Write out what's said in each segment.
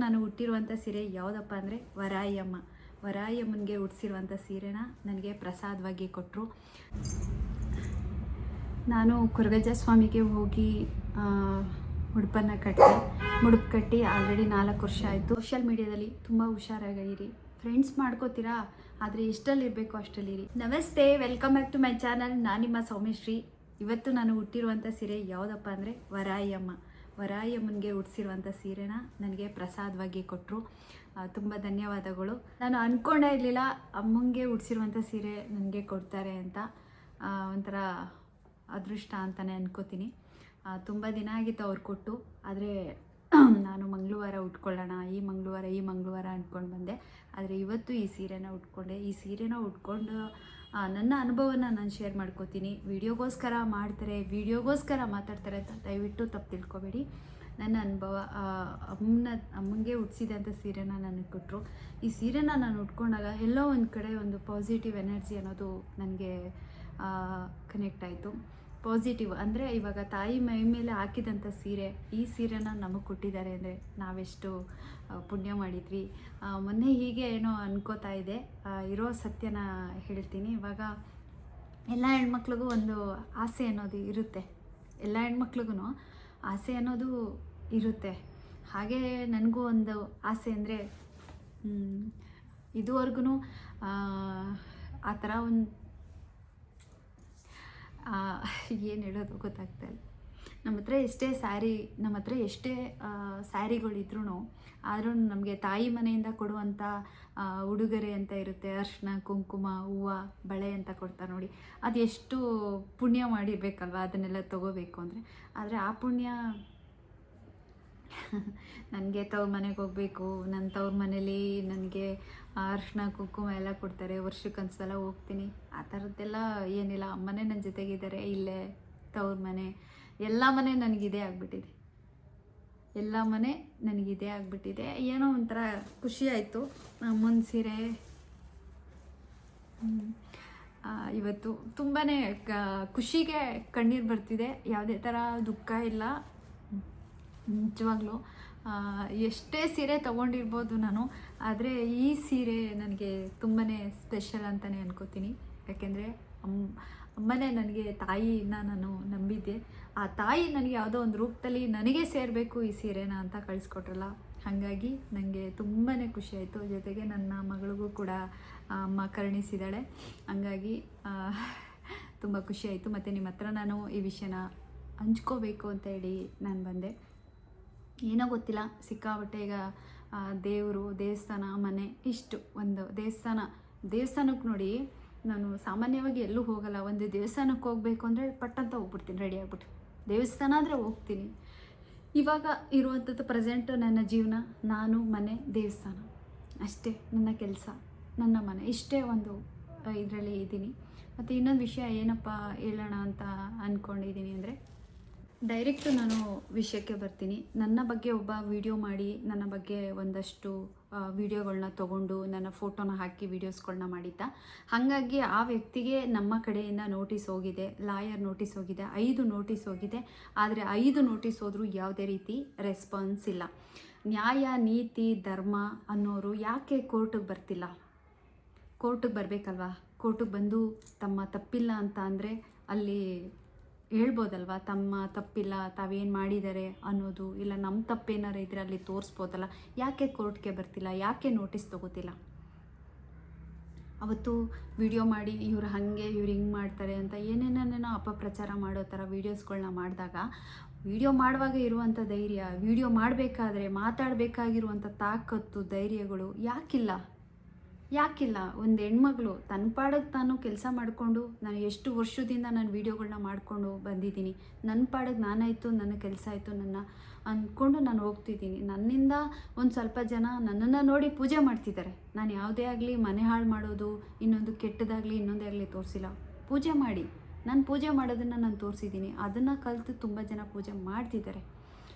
ನಾನು ಹುಟ್ಟಿರುವಂಥ ಸೀರೆ ಯಾವುದಪ್ಪ ಅಂದರೆ ವರಾಯಮ್ಮ. ವರಾಯಮ್ಮನಿಗೆ ಉಡಿಸಿರುವಂಥ ಸೀರೆನ ನನಗೆ ಪ್ರಸಾದವಾಗಿ ಕೊಟ್ಟರು. ನಾನು ಕೊರಗಜ್ಜ ಸ್ವಾಮಿಗೆ ಹೋಗಿ ಮುಡುಪನ್ನು ಕಟ್ಟಿ ಆಲ್ರೆಡಿ 4 ವರ್ಷ ಆಯಿತು. ಸೋಷಿಯಲ್ ಮೀಡಿಯಾದಲ್ಲಿ ತುಂಬ ಹುಷಾರಾಗಿರಿ, ಫ್ರೆಂಡ್ಸ್ ಮಾಡ್ಕೋತೀರಾ, ಆದರೆ ಎಷ್ಟಲ್ಲಿರಬೇಕು ಅಷ್ಟಲ್ಲಿರಿ. ನಮಸ್ತೆ, welcome back to my channel. ನಾನು ನಿಮ್ಮ ಸೌಮ್ಯಶ್ರೀ. ಇವತ್ತು ನಾನು ಹುಟ್ಟಿರುವಂಥ ಸೀರೆ ಯಾವುದಪ್ಪ ಅಂದರೆ ವರಾಯಮ್ಮ. ವರಾಯಮ್ಮನಿಗೆ ಉಡಿಸಿರುವಂಥ ಸೀರೆನ ನನಗೆ ಪ್ರಸಾದವಾಗಿ ಕೊಟ್ಟರು. ತುಂಬ ಧನ್ಯವಾದಗಳು. ನಾನು ಅಂದ್ಕೊಂಡೇ ಇರಲಿಲ್ಲ ಅಮ್ಮಂಗೆ ಉಡಿಸಿರುವಂಥ ಸೀರೆ ನನಗೆ ಕೊಡ್ತಾರೆ ಅಂತ. ಒಂಥರ ಅದೃಷ್ಟ ಅಂತಲೇ ಅನ್ಕೋತೀನಿ. ತುಂಬ ದಿನ ಆಗಿತ್ತು ಅವ್ರು ಕೊಟ್ಟು, ಆದರೆ ನಾನು ಮಂಗಳವಾರ ಉಟ್ಕೊಳ್ಳೋಣ, ಈ ಮಂಗಳವಾರ ಅಂದ್ಕೊಂಡು ಬಂದೆ. ಆದರೆ ಇವತ್ತು ಈ ಸೀರೆನ ಉಟ್ಕೊಂಡೆ. ಈ ಸೀರೆನ ಉಟ್ಕೊಂಡು ನನ್ನ ಅನುಭವನ ನಾನು ಶೇರ್ ಮಾಡ್ಕೋತೀನಿ. ವಿಡಿಯೋಗೋಸ್ಕರ ಮಾತಾಡ್ತಾರೆ ಅಂತ ದಯವಿಟ್ಟು ತಪ್ಪು ತಿಳ್ಕೊಬೇಡಿ. ನನ್ನ ಅನುಭವ, ಅಮ್ಮಂಗೆ ಉಡಿಸಿದಂಥ ಸೀರೆನ ನನಗೆ ಕೊಟ್ಟರು. ಈ ಸೀರೆನ ನಾನು ಉಟ್ಕೊಂಡಾಗ ಎಲ್ಲೋ ಒಂದು ಕಡೆ ಒಂದು ಪಾಸಿಟಿವ್ ಎನರ್ಜಿ ಅನ್ನೋದು ನನಗೆ ಕನೆಕ್ಟ್ ಆಯಿತು. ಪಾಸಿಟಿವ್ ಅಂದರೆ ಇವಾಗ ತಾಯಿ ಮೈ ಮೇಲೆ ಹಾಕಿದಂಥ ಸೀರೆ, ಈ ಸೀರೆನ ನಮಗೆ ಕೊಟ್ಟಿದ್ದಾರೆ ಅಂದರೆ ನಾವೆಷ್ಟು ಪುಣ್ಯ ಮಾಡಿದ್ವಿ. ಮೊನ್ನೆ ಹೀಗೆ ಏನೋ ಅನ್ಕೋತಾ ಇದೆ, ಇರೋ ಸತ್ಯನ ಹೇಳ್ತೀನಿ. ಇವಾಗ ಎಲ್ಲ ಹೆಣ್ಮಕ್ಳಿಗೂ ಒಂದು ಆಸೆ ಅನ್ನೋದು ಇರುತ್ತೆ. ಎಲ್ಲ ಹೆಣ್ಮಕ್ಳಿಗೂ ಆಸೆ ಅನ್ನೋದು ಇರುತ್ತೆ. ಹಾಗೆ ನನಗೂ ಒಂದು ಆಸೆ ಅಂದರೆ, ಇದುವರೆಗೂ ಆ ಥರ ಒಂದು ಏನು ಹೇಳೋದು ಗೊತ್ತಾಗ್ತಾಯಿಲ್ಲ. ನಮ್ಮ ಹತ್ರ ಎಷ್ಟೇ ಸ್ಯಾರಿಗಳಿದ್ರೂ ಆದರೂ ನಮಗೆ ತಾಯಿ ಮನೆಯಿಂದ ಕೊಡುವಂಥ ಉಡುಗೊರೆ ಅಂತ ಇರುತ್ತೆ. ಅರಿಶಿನ, ಕುಂಕುಮ, ಹೂವು, ಬಳೆ ಅಂತ ಕೊಡ್ತಾರೆ ನೋಡಿ. ಅದು ಎಷ್ಟು ಪುಣ್ಯ ಮಾಡಿರ್ಬೇಕಲ್ವ ಅದನ್ನೆಲ್ಲ ತೊಗೋಬೇಕು ಅಂದರೆ. ಆದರೆ ಆ ಪುಣ್ಯ ನನಗೆ ತವ್ರ ಮನೆಗೆ ಹೋಗಬೇಕು, ನನ್ನ ತವ್ರ ಮನೇಲಿ ನನಗೆ ಅರಿಶಿನ ಕುಂಕುಮ ಎಲ್ಲ ಕೊಡ್ತಾರೆ, ವರ್ಷಕ್ಕೊಂದ್ಸಲ ಹೋಗ್ತೀನಿ. ಆ ಥರದ್ದೆಲ್ಲ ಏನಿಲ್ಲ. ಅಮ್ಮನೇ ನನ್ನ ಜೊತೆಗಿದ್ದಾರೆ. ಇಲ್ಲೇ ತವ್ರ ಮನೆ, ಎಲ್ಲ ಮನೆ ನನಗಿದೇ ಆಗಿಬಿಟ್ಟಿದೆ. ಏನೋ ಒಂಥರ ಖುಷಿ ಆಯಿತು. ಅಮ್ಮನ ಸೀರೆ ಇವತ್ತು ತುಂಬಾ ಖುಷಿಗೆ ಕಣ್ಣೀರು ಬರ್ತಿದೆ. ಯಾವುದೇ ಥರ ದುಃಖ ಇಲ್ಲ. ನಿಜವಾಗ್ಲೂ ಎಷ್ಟೇ ಸೀರೆ ತೊಗೊಂಡಿರ್ಬೋದು ನಾನು, ಆದರೆ ಈ ಸೀರೆ ನನಗೆ ತುಂಬಾ ಸ್ಪೆಷಲ್ ಅಂತಲೇ ಅನ್ಕೋತೀನಿ. ಯಾಕೆಂದರೆ ಅಮ್ಮನೇ ನನಗೆ ತಾಯಿನ ನಾನು ನಂಬಿದ್ದೆ. ಆ ತಾಯಿ ನನಗೆ ಯಾವುದೋ ಒಂದು ರೂಪದಲ್ಲಿ ನನಗೆ ಸೇರಬೇಕು ಈ ಸೀರೆನ ಅಂತ ಕಳಿಸ್ಕೊಟ್ರಲ್ಲ. ಹಾಗಾಗಿ ನನಗೆ ತುಂಬಾ ಖುಷಿ ಆಯಿತು. ಜೊತೆಗೆ ನನ್ನ ಮಗಳಿಗೂ ಕೂಡ ಅಮ್ಮ ಕರುಣಿಸಿದ್ದಾಳೆ. ಹಂಗಾಗಿ ತುಂಬ ಖುಷಿ ಆಯಿತು. ಮತ್ತು ನಿಮ್ಮ ಹತ್ರ ನಾನು ಈ ವಿಷಯನ ಹಂಚ್ಕೋಬೇಕು ಅಂತ ಹೇಳಿ ನಾನು ಬಂದೆ. ಏನೋ ಗೊತ್ತಿಲ್ಲ, ಸಿಕ್ಕಾಬಟ್ಟೆ ಈಗ ದೇವರು, ದೇವಸ್ಥಾನ, ಮನೆ, ಇಷ್ಟು ಒಂದು ದೇವಸ್ಥಾನಕ್ಕೆ ನೋಡಿ, ನಾನು ಸಾಮಾನ್ಯವಾಗಿ ಎಲ್ಲೂ ಹೋಗಲ್ಲ. ಒಂದು ದೇವಸ್ಥಾನಕ್ಕೆ ಹೋಗಬೇಕು ಅಂದರೆ ಪಟ್ಟಂತ ಹೋಗ್ಬಿಡ್ತೀನಿ, ರೆಡಿ ಆಗ್ಬಿಟ್ಟು. ದೇವಸ್ಥಾನ ಅಂದರೆ ಹೋಗ್ತೀನಿ. ಇವಾಗ ಇರುವಂಥದ್ದು ಪ್ರೆಸೆಂಟು ನನ್ನ ಜೀವನ, ನಾನು, ಮನೆ, ದೇವಸ್ಥಾನ ಅಷ್ಟೇ. ನನ್ನ ಕೆಲಸ, ನನ್ನ ಮನೆ, ಇಷ್ಟೇ ಒಂದು ಇದರಲ್ಲಿ ಇದ್ದೀನಿ. ಮತ್ತು ಇನ್ನೊಂದು ವಿಷಯ ಏನಪ್ಪ ಹೇಳೋಣ ಅಂತ ಅಂದ್ಕೊಂಡಿದ್ದೀನಿ ಅಂದರೆ, ಡೈರೆಕ್ಟು ನಾನು ವಿಷಯಕ್ಕೆ ಬರ್ತೀನಿ. ನನ್ನ ಬಗ್ಗೆ ಒಬ್ಬ ವಿಡಿಯೋ ಮಾಡಿ, ನನ್ನ ಬಗ್ಗೆ ಒಂದಷ್ಟು ವಿಡಿಯೋಗಳನ್ನ ತೊಗೊಂಡು ನನ್ನ ಫೋಟೋನ ಹಾಕಿ ವೀಡಿಯೋಸ್ಗಳನ್ನ ಮಾಡಿದ್ದ. ಹಾಗಾಗಿ ಆ ವ್ಯಕ್ತಿಗೆ ನಮ್ಮ ಕಡೆಯಿಂದ ನೋಟಿಸ್ ಹೋಗಿದೆ, ಲಾಯರ್ ನೋಟಿಸ್ ಹೋಗಿದೆ, 5 ನೋಟಿಸ್ ಹೋಗಿದೆ. ಆದರೆ 5 ನೋಟಿಸ್ ಹೋದರೂ ಯಾವುದೇ ರೀತಿ ರೆಸ್ಪಾನ್ಸ್ ಇಲ್ಲ. ನ್ಯಾಯ, ನೀತಿ, ಧರ್ಮ ಅನ್ನೋರು ಯಾಕೆ ಕೋರ್ಟಿಗೆ ಬರ್ತಿಲ್ಲ? ಕೋರ್ಟಿಗೆ ಬರಬೇಕಲ್ವಾ? ಕೋರ್ಟಿಗೆ ಬಂದು ತಮ್ಮ ತಪ್ಪಿಲ್ಲ ಅಂತ ಅಂದರೆ ಅಲ್ಲಿ ಹೇಳ್ಬೋದಲ್ವ, ತಮ್ಮ ತಪ್ಪಿಲ್ಲ, ತಾವೇನು ಮಾಡಿದ್ದಾರೆ ಅನ್ನೋದು, ಇಲ್ಲ ನಮ್ಮ ತಪ್ಪೇನಾರು ಇದ್ದರೆ ಅಲ್ಲಿ ತೋರಿಸ್ಬೋದಲ್ಲ. ಯಾಕೆ ಕೋರ್ಟ್ಗೆ ಬರ್ತಿಲ್ಲ? ಯಾಕೆ ನೋಟಿಸ್ ತೊಗೋತಿಲ್ಲ? ಅವತ್ತು ವಿಡಿಯೋ ಮಾಡಿ ಇವ್ರು ಹಾಗೆ, ಇವ್ರು ಹಿಂಗೆ ಮಾಡ್ತಾರೆ ಅಂತ ಏನೇನೇನೋ ಅಪಪ್ರಚಾರ ಮಾಡೋ ಥರ ವೀಡಿಯೋಸ್ಗಳನ್ನ ಮಾಡಿದಾಗ, ವಿಡಿಯೋ ಮಾಡುವಾಗ ಇರುವಂಥ ಧೈರ್ಯ, ವಿಡಿಯೋ ಮಾಡಬೇಕಾದ್ರೆ ಮಾತಾಡಬೇಕಾಗಿರುವಂಥ ತಾಕತ್ತು, ಧೈರ್ಯಗಳು ಯಾಕಿಲ್ಲ? ಒಂದು ಹೆಣ್ಮಗಳು ತನ್ನ ಪಾಡಿಗೆ ತಾನು ಕೆಲಸ ಮಾಡಿಕೊಂಡು, ನಾನು ಎಷ್ಟು ವರ್ಷದಿಂದ ನಾನು ವೀಡಿಯೋಗಳನ್ನ ಮಾಡಿಕೊಂಡು ಬಂದಿದ್ದೀನಿ. ನನ್ನ ಪಾಡಿಗೆ ನಾನಾಯಿತು, ನನ್ನ ಕೆಲಸ ಆಯಿತು, ನನ್ನ ಅಂದ್ಕೊಂಡು ನಾನು ಹೋಗ್ತಿದ್ದೀನಿ. ನನ್ನಿಂದ ಒಂದು ಸ್ವಲ್ಪ ಜನ ನನ್ನನ್ನು ನೋಡಿ ಪೂಜೆ ಮಾಡ್ತಿದ್ದಾರೆ. ನಾನು ಯಾವುದೇ ಆಗಲಿ ಮನೆ ಹಾಳು ಮಾಡೋದು, ಇನ್ನೊಂದು ಕೆಟ್ಟದಾಗಲಿ ಇನ್ನೊಂದೇ ಆಗಲಿ ತೋರಿಸಿಲ್ಲ. ಪೂಜೆ ಮಾಡಿ, ನಾನು ಪೂಜೆ ಮಾಡೋದನ್ನು ನಾನು ತೋರಿಸಿದ್ದೀನಿ. ಅದನ್ನು ಕಲಿತು ತುಂಬ ಜನ ಪೂಜೆ ಮಾಡ್ತಿದ್ದಾರೆ.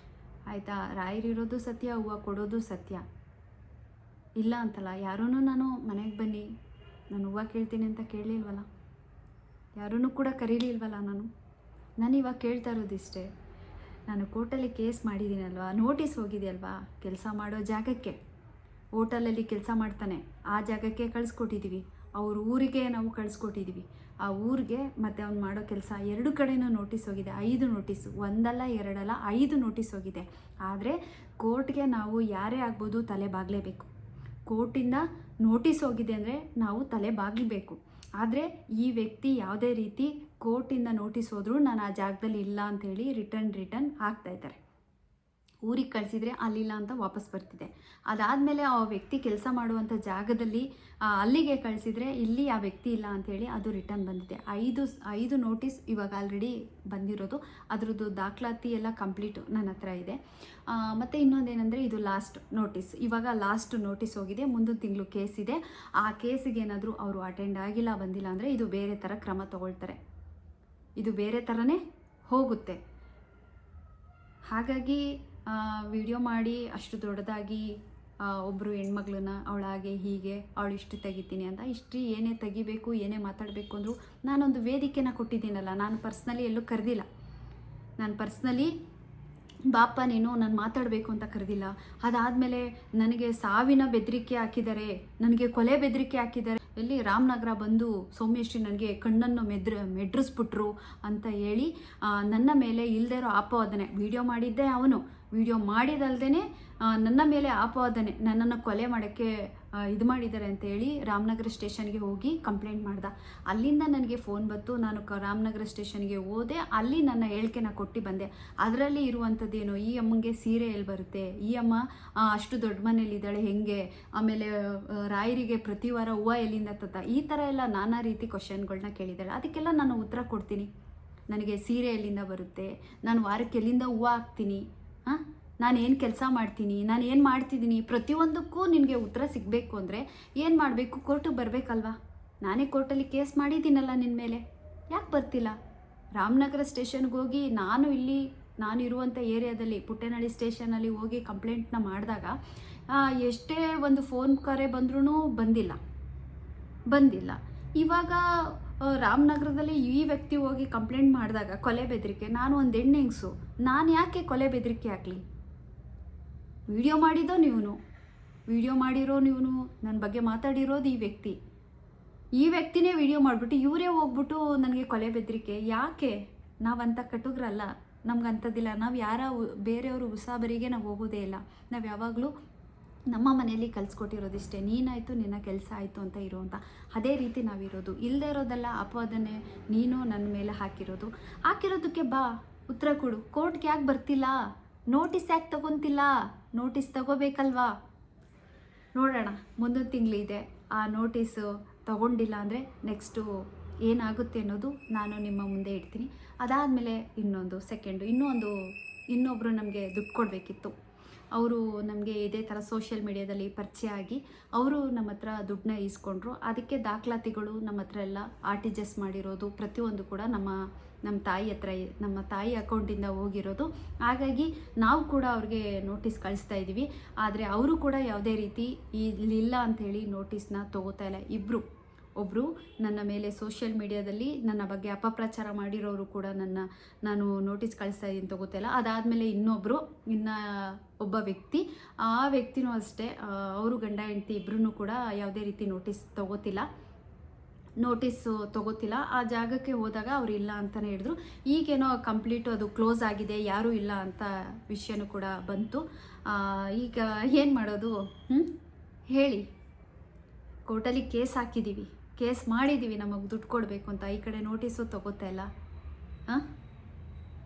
ಆಯಿತಾ? ರಾಯರಿರೋದು ಸತ್ಯ, ಹೂವು ಕೊಡೋದು ಸತ್ಯ, ಇಲ್ಲ ಅಂತಲ್ಲ. ಯಾರೂ ನಾನು ಮನೆಗೆ ಬನ್ನಿ, ನಾನು ಹೂವು ಕೇಳ್ತೀನಿ ಅಂತ ಕೇಳಲಿಲ್ವಲ್ಲ, ಯಾರೂ ಕೂಡ ಕರೀಲಿಲ್ವಲ್ಲ. ನಾನು ಇವಾಗ ಕೇಳ್ತಾ ಇರೋದಿಷ್ಟೇ. ನಾನು ಕೋರ್ಟಲ್ಲಿ ಕೇಸ್ ಮಾಡಿದ್ದೀನಲ್ವಾ, ನೋಟಿಸ್ ಹೋಗಿದೆಯಲ್ವಾ, ಕೆಲಸ ಮಾಡೋ ಜಾಗಕ್ಕೆ, ಹೋಟೆಲಲ್ಲಿ ಕೆಲಸ ಮಾಡ್ತಾನೆ ಆ ಜಾಗಕ್ಕೆ ಕಳಿಸ್ಕೊಟ್ಟಿದ್ದೀವಿ, ಅವ್ರ ಊರಿಗೆ ನಾವು ಕಳಿಸ್ಕೊಟ್ಟಿದ್ದೀವಿ, ಆ ಊರಿಗೆ ಮತ್ತು ಅವ್ನು ಮಾಡೋ ಕೆಲಸ ಎರಡು ಕಡೆನೂ ನೋಟಿಸ್ ಹೋಗಿದೆ. 5 ನೋಟಿಸು, ಒಂದಲ್ಲ ಎರಡಲ್ಲ 5 ನೋಟಿಸ್ ಹೋಗಿದೆ. ಆದರೆ ಕೋರ್ಟ್ಗೆ ನಾವು ಯಾರೇ ಆಗ್ಬೋದು ತಲೆ ಬಾಗಲೇಬೇಕು. ಕೋರ್ಟಿಂದ ನೋಟಿಸ್ ಹೋಗಿದೆ ಅಂದರೆ ನಾವು ತಲೆ ಬಾಗಲೇಬೇಕು. ಆದರೆ ಈ ವ್ಯಕ್ತಿ ಯಾವುದೇ ರೀತಿ ಕೋರ್ಟಿಂದ ನೋಟಿಸ್ ಹೋದರೂ ನಾನು ಆ ಜಾಗದಲ್ಲಿ ಇಲ್ಲ ಅಂಥೇಳಿ ರಿಟರ್ನ್ ಆಗ್ತಾಯಿದ್ದಾರೆ. ಊರಿಗೆ ಕಳಿಸಿದರೆ ಅಲ್ಲಿಲ್ಲ ಅಂತ ವಾಪಸ್ ಬರ್ತಿದೆ. ಅದಾದಮೇಲೆ ಆ ವ್ಯಕ್ತಿ ಕೆಲಸ ಮಾಡುವಂಥ ಜಾಗದಲ್ಲಿ ಅಲ್ಲಿಗೆ ಕಳಿಸಿದರೆ ಇಲ್ಲಿ ಆ ವ್ಯಕ್ತಿ ಇಲ್ಲ ಅಂಥೇಳಿ ಅದು ರಿಟರ್ನ್ ಬಂದಿದೆ. 5 ನೋಟಿಸ್ ಇವಾಗ ಆಲ್ರೆಡಿ ಬಂದಿರೋದು. ಅದರದ್ದು ದಾಖಲಾತಿ ಎಲ್ಲ ಕಂಪ್ಲೀಟು ನನ್ನ ಹತ್ರ ಇದೆ. ಮತ್ತು ಇನ್ನೊಂದೇನೆಂದರೆ ಇದು ಲಾಸ್ಟ್ ನೋಟಿಸ್. ಇವಾಗ ಲಾಸ್ಟ್ ನೋಟಿಸ್ ಹೋಗಿದೆ. ಮುಂದಿನ ತಿಂಗಳು ಕೇಸ್ ಇದೆ. ಆ ಕೇಸಿಗೆ ಏನಾದರೂ ಅವರು ಅಟೆಂಡ್ ಆಗಿಲ್ಲ, ಬಂದಿಲ್ಲ ಅಂದರೆ ಇದು ಬೇರೆ ಥರ ಕ್ರಮ ತಗೊಳ್ತಾರೆ. ಇದು ಬೇರೆ ಥರನೇ ಹೋಗುತ್ತೆ. ಹಾಗಾಗಿ ವಿಡಿಯೋ ಮಾಡಿ ಅಷ್ಟು ದೊಡ್ಡದಾಗಿ ಒಬ್ಬರು ಹೆಣ್ಮಗಳನ್ನ ಅವಳಾಗೆ ಹೀಗೆ ಅವಳು ಇಷ್ಟು ತೆಗಿತೀನಿ ಅಂತ ಇಷ್ಟು ಏನೇ ತೆಗಿಬೇಕು ಏನೇ ಮಾತಾಡಬೇಕು ಅಂದರೂ ನಾನೊಂದು ವೇದಿಕೆನ ಕೊಟ್ಟಿದ್ದೀನಲ್ಲ. ನಾನು ಪರ್ಸ್ನಲಿ ಎಲ್ಲೂ ಕರೆದಿಲ್ಲ. ನಾನು ಪರ್ಸ್ನಲಿ ಬಾಪ ನೀನು ನಾನು ಮಾತಾಡಬೇಕು ಅಂತ ಕರೆದಿಲ್ಲ. ಅದಾದಮೇಲೆ ನನಗೆ ಸಾವಿನ ಬೆದರಿಕೆ ಹಾಕಿದ್ದಾರೆ, ನನಗೆ ಕೊಲೆ ಬೆದರಿಕೆ ಹಾಕಿದ್ದಾರೆ. ಎಲ್ಲಿ ರಾಮನಗರ ಬಂದು ಸೌಮ್ಯಶ್ರೀ ನನಗೆ ಕಣ್ಣನ್ನು ಮೆಡ್ರಿಸ್ಬಿಟ್ರು ಅಂತ ಹೇಳಿ ನನ್ನ ಮೇಲೆ ಇಲ್ಲದೇ ಇರೋ ಆಪಾದನೆ, ವಿಡಿಯೋ ಮಾಡಿದ್ದೆ ಅವನು, ವಿಡಿಯೋ ಮಾಡಿದಲ್ದೇ ನನ್ನ ಮೇಲೆ ಆಪಾದನೆ, ನನ್ನನ್ನು ಕೊಲೆ ಮಾಡೋಕ್ಕೆ ಇದು ಮಾಡಿದ್ದಾರೆ ಅಂತ ಹೇಳಿ ರಾಮನಗರ ಸ್ಟೇಷನ್ಗೆ ಹೋಗಿ ಕಂಪ್ಲೇಂಟ್ ಮಾಡ್ದೆ. ಅಲ್ಲಿಂದ ನನಗೆ ಫೋನ್ ಬಂತು. ನಾನು ರಾಮನಗರ ಸ್ಟೇಷನ್ಗೆ ಹೋದೆ. ಅಲ್ಲಿ ನನ್ನ ಹೇಳಿಕೆನ ಕೊಟ್ಟು ಬಂದೆ. ಅದರಲ್ಲಿ ಇರುವಂಥದ್ದೇನು, ಈ ಅಮ್ಮಂಗೆ ಸೀರೆ ಎಲ್ಲಿ ಬರುತ್ತೆ, ಈ ಅಮ್ಮ ಅಷ್ಟು ದೊಡ್ಡ ಮನೇಲಿದ್ದಾಳೆ ಹೆಂಗೆ, ಆಮೇಲೆ ರಾಯರಿಗೆ ಪ್ರತಿ ವಾರ ಹೂವು ಎಲ್ಲಿಂದ ತತ್ತ, ಈ ಥರ ಎಲ್ಲ ನಾನಾ ರೀತಿ ಕ್ವಶನ್ಗಳನ್ನ ಕೇಳಿದ್ದಾಳೆ. ಅದಕ್ಕೆಲ್ಲ ನಾನು ಉತ್ತರ ಕೊಡ್ತೀನಿ. ನನಗೆ ಸೀರೆ ಎಲ್ಲಿಂದ ಬರುತ್ತೆ, ನಾನು ವಾರಕ್ಕೆ ಎಲ್ಲಿಂದ ಹೂವು ಹಾಕ್ತೀನಿ, ನಾನು ಏನು ಕೆಲಸ ಮಾಡ್ತೀನಿ, ನಾನು ಏನು ಮಾಡ್ತಿದ್ದೀನಿ, ಪ್ರತಿಯೊಂದಕ್ಕೂ ನಿನಗೆ ಉತ್ತರ ಸಿಗಬೇಕು ಅಂದರೆ ಏನು ಮಾಡಬೇಕು, ಕೋರ್ಟಿಗೆ ಬರಬೇಕಲ್ವಾ. ನಾನೇ ಕೋರ್ಟಲ್ಲಿ ಕೇಸ್ ಮಾಡಿದ್ದೀನಲ್ಲ ನಿನ್ನ ಮೇಲೆ, ಯಾಕೆ ಬರ್ತಿಲ್ಲ? ರಾಮನಗರ ಸ್ಟೇಷನ್ಗೆ ಹೋಗಿ ನಾನು ಇರುವಂಥ ಏರಿಯಾದಲ್ಲಿ ಪುಟ್ಟೇನಹಳ್ಳಿ ಸ್ಟೇಷನಲ್ಲಿ ಹೋಗಿ ಕಂಪ್ಲೇಂಟ್ನ ಮಾಡಿದಾಗ ಎಷ್ಟೇ ಒಂದು ಫೋನ್ ಕರೆ ಬಂದ್ರೂ ಬಂದಿಲ್ಲ. ಇವಾಗ ರಾಮನಗರದಲ್ಲಿ ಈ ವ್ಯಕ್ತಿ ಹೋಗಿ ಕಂಪ್ಲೇಂಟ್ ಮಾಡಿದಾಗ ಕೊಲೆ ಬೆದರಿಕೆ, ನಾನು ಒಂದು ಹೆಣ್ಣೆಂಗ್ಸು, ನಾನು ಯಾಕೆ ಕೊಲೆ ಬೆದರಿಕೆ ಹಾಕಲಿ? ವಿಡಿಯೋ ಮಾಡಿರೋ ನೀವು ನನ್ನ ಬಗ್ಗೆ ಮಾತಾಡಿರೋದು ಈ ವ್ಯಕ್ತಿನೇ ವಿಡಿಯೋ ಮಾಡಿಬಿಟ್ಟು ಇವರೇ ಹೋಗ್ಬಿಟ್ಟು ನನಗೆ ಕೊಲೆ ಬೆದರಿಕೆ ಯಾಕೆ? ನಾವಂಥ ಕಟುಗ್ರಲ್ಲ, ನಮ್ಗೆ ಅಂಥದ್ದಿಲ್ಲ. ನಾವು ಬೇರೆಯವರು ಉಸಾಬರಿಗೆ ನಾವು ಹೋಗೋದೇ ಇಲ್ಲ. ನಾವು ಯಾವಾಗಲೂ ನಮ್ಮ ಮನೆಯಲ್ಲಿ ಕಲಿಸ್ಕೊಟ್ಟಿರೋದಿಷ್ಟೇ, ನೀನಾಯಿತು ನಿನ್ನ ಕೆಲಸ ಆಯಿತು ಅಂತ ಇರೋವಂಥ ಅದೇ ರೀತಿ ನಾವಿರೋದು. ಇಲ್ಲದೇ ಇರೋದೆಲ್ಲ ಅಪವಾದನೆ ನೀನು ನನ್ನ ಮೇಲೆ ಹಾಕಿರೋದಕ್ಕೆ ಬಾ, ಉತ್ತರ ಕೊಡು. ಕೋರ್ಟ್ಗೆ ಯಾಕೆ ಬರ್ತಿಲ್ಲ? ನೋಟಿಸ್ ಯಾಕೆ ತಗೊತಿಲ್ಲ? ನೋಟಿಸ್ ತಗೋಬೇಕಲ್ವಾ? ನೋಡೋಣ, ಮುಂದಿನ ತಿಂಗಳಿದೆ. ಆ ನೋಟಿಸು ತಗೊಂಡಿಲ್ಲ ಅಂದರೆ ನೆಕ್ಸ್ಟು ಏನಾಗುತ್ತೆ ಅನ್ನೋದು ನಾನು ನಿಮ್ಮ ಮುಂದೆ ಇಡ್ತೀನಿ. ಅದಾದಮೇಲೆ ಇನ್ನೊಬ್ಬರು ನಮಗೆ ದುಡ್ಡು ಕೊಡಬೇಕಿತ್ತು. ಅವರು ನಮಗೆ ಇದೇ ಥರ ಸೋಷಿಯಲ್ ಮೀಡಿಯಾದಲ್ಲಿ ಪರಿಚಯ ಆಗಿ ಅವರು ನಮ್ಮ ಹತ್ರ ದುಡ್ಡನ್ನ ಈಸ್ಕೊಂಡ್ರು. ಅದಕ್ಕೆ ದಾಖಲಾತಿಗಳು ನಮ್ಮ ಹತ್ರ ಎಲ್ಲ RTGS ಮಾಡಿರೋದು ಪ್ರತಿಯೊಂದು ಕೂಡ ನಮ್ಮ ತಾಯಿ ಹತ್ರ, ನಮ್ಮ ತಾಯಿ ಅಕೌಂಟಿಂದ ಹೋಗಿರೋದು. ಹಾಗಾಗಿ ನಾವು ಕೂಡ ಅವ್ರಿಗೆ ನೋಟಿಸ್ ಕಳಿಸ್ತಾ ಇದ್ದೀವಿ. ಆದರೆ ಅವರು ಕೂಡ ಯಾವುದೇ ರೀತಿ ಇಲ್ಲಿಲ್ಲ ಅಂಥೇಳಿ ನೋಟಿಸ್ನ ತೊಗೋತಾ ಇಲ್ಲ. ಒಬ್ಬರು ನನ್ನ ಮೇಲೆ ಸೋಷಿಯಲ್ ಮೀಡಿಯಾದಲ್ಲಿ ನನ್ನ ಬಗ್ಗೆ ಅಪಪ್ರಚಾರ ಮಾಡಿರೋರು ಕೂಡ ನಾನು ನೋಟಿಸ್ ಕಳಿಸ್ತಾ ಇದ್ದೀನಿ ತೊಗೋತಾ ಇಲ್ಲ. ಅದಾದಮೇಲೆ ಒಬ್ಬ ವ್ಯಕ್ತಿ, ಆ ವ್ಯಕ್ತಿನೂ ಅಷ್ಟೇ, ಅವರು ಗಂಡ ಹೆಂಡತಿ ಇಬ್ಬರೂ ಕೂಡ ಯಾವುದೇ ರೀತಿ ನೋಟಿಸು ತೊಗೋತಿಲ್ಲ. ಆ ಜಾಗಕ್ಕೆ ಹೋದಾಗ ಅವರು ಇಲ್ಲ ಅಂತಲೇ ಹೇಳಿದ್ರು. ಈಗೇನೋ ಕಂಪ್ಲೀಟು ಅದು ಕ್ಲೋಸ್ ಆಗಿದೆ, ಯಾರೂ ಇಲ್ಲ ಅಂತ ವಿಷಯನೂ ಕೂಡ ಬಂತು. ಈಗ ಏನು ಮಾಡೋದು ಹೇಳಿ? ಕೋರ್ಟಲ್ಲಿ ಕೇಸ್ ಮಾಡಿದ್ದೀವಿ, ನಮಗೆ ದುಡ್ಡು ಕೊಡಬೇಕು ಅಂತ. ಈ ಕಡೆ ನೋಟಿಸು ತೊಗೋತಾ ಇಲ್ಲ.